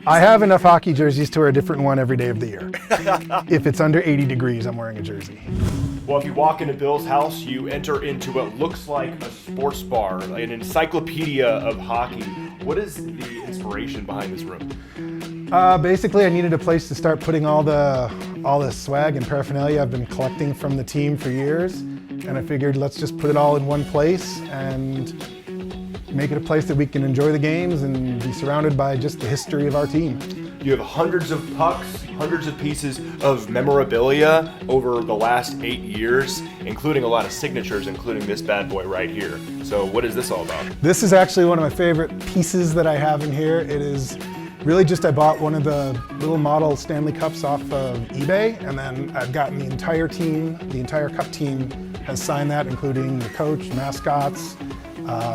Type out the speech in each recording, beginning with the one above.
I have enough hockey jerseys to wear a different one every day of the year. If it's under 80 degrees, I'm wearing a jersey. Well, if you walk into Bill's house, you enter into what looks like a sports bar, an encyclopedia of hockey. What is the inspiration behind this room? Basically, I needed a place to start putting all the swag and paraphernalia I've been collecting from the team for years, and I figured let's just put it all in one place and make it a place that we can enjoy the games and be surrounded by just the history of our team. You have hundreds of pucks, hundreds of pieces of memorabilia over the last 8 years, including a lot of signatures, including this bad boy right here. So what is this all about? This is actually one of my favorite pieces that I have in here. It is really just, I bought one of the little model Stanley Cups off of eBay, and then I've gotten the entire team, the entire Cup team has signed that, including the coach, mascots,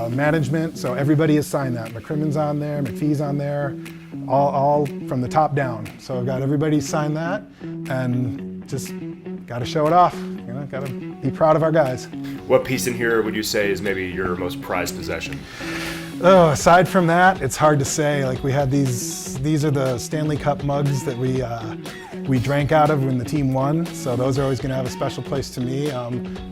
management, so everybody has signed that. McCrimmon's on there, McPhee's on there, all from the top down. So I've got everybody sign that, and just got to show it off. You know, got to be proud of our guys. What piece in here would you say is maybe your most prized possession? Oh, aside from that, it's hard to say. Like, we had these are the Stanley Cup mugs that we drank out of when the team won, so those are always going to have a special place to me.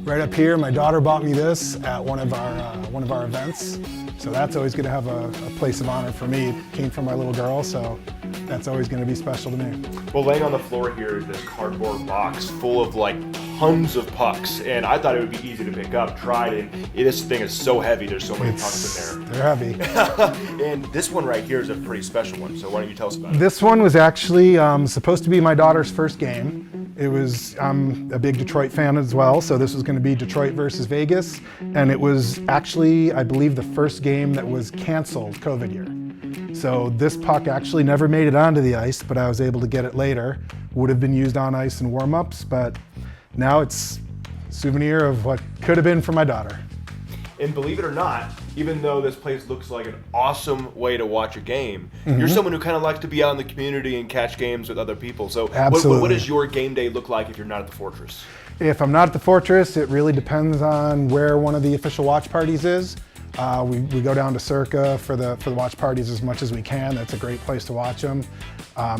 Right up here, my daughter bought me this at one of our events, so that's always going to have a place of honor for me. It came from my little girl, so that's always going to be special to me. Well, laying on the floor here is this cardboard box full of like tons of pucks, and I thought it would be easy to pick up. Tried it. This thing is so heavy. There's so many pucks in there. They're heavy. And this one right here is a pretty special one. So why don't you tell us about it? This one was actually supposed to be my daughter's first game. It was, I'm a big Detroit fan as well, so this was going to be Detroit versus Vegas, and it was actually, I believe, the first game that was canceled COVID year. So this puck actually never made it onto the ice, but I was able to get it later. Would have been used on ice in warm-ups, but now it's a souvenir of what could have been for my daughter. And believe it or not, even though this place looks like an awesome way to watch a game, you're someone who kind of likes to be out in the community and catch games with other people. So what does your game day look like if you're not at the Fortress? If I'm not at the Fortress, it really depends on where one of the official watch parties is. We go down to Circa for the watch parties as much as we can. That's a great place to watch them.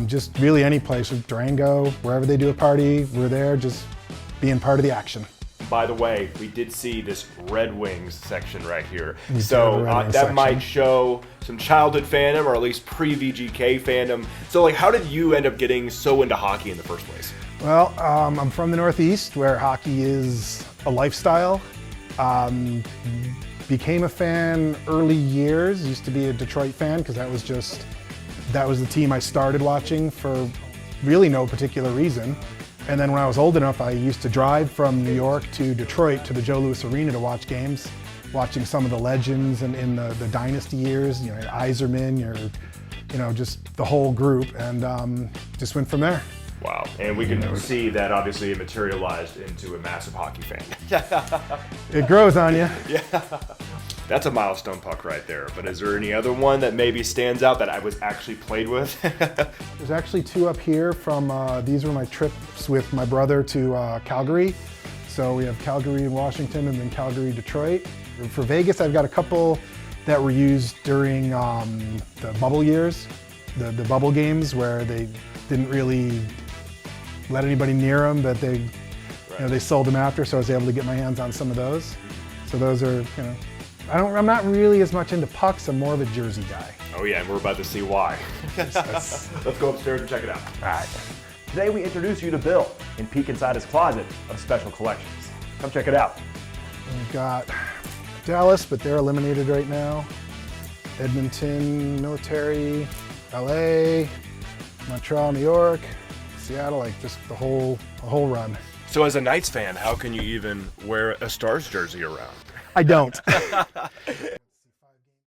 Just really any place, Durango, wherever they do a party, we're there just being part of the action. By the way, we did see this Red Wings section right here. We So that section. might show some childhood fandom, or at least pre-VGK fandom. So like, how did you end up getting so into hockey in the first place? Well, I'm from the Northeast, where hockey is a lifestyle. Became a fan early years, used to be a Detroit fan because that was the team I started watching for really no particular reason. And then when I was old enough, I used to drive from New York to Detroit to the Joe Louis Arena to watch games, watching some of the legends in the dynasty years, you know, Yzerman, just the whole group, and just went from there. Wow, and we can see that obviously it materialized into a massive hockey fan. It grows on you. Yeah, that's a milestone puck right there. But is there any other one that maybe stands out that I was actually played with? There's actually two up here from, these were my trips with my brother to Calgary. So we have Calgary and Washington, and then Calgary, Detroit. For Vegas, I've got a couple that were used during the bubble years, the bubble games where they didn't really let anybody near them, but they sold them after, so I was able to get my hands on some of those. So those are, I'm not really as much into pucks, I'm more of a jersey guy. Oh yeah, and we're about to see why. Let's go upstairs and check it out. All right. Today we introduce you to Bill and peek inside his closet of special collections. Come check it out. We've got Dallas, but they're eliminated right now. Edmonton, military, LA, Montreal, New York, Seattle, like just a whole run. So as a Knights fan, how can you even wear a Stars jersey around? I don't.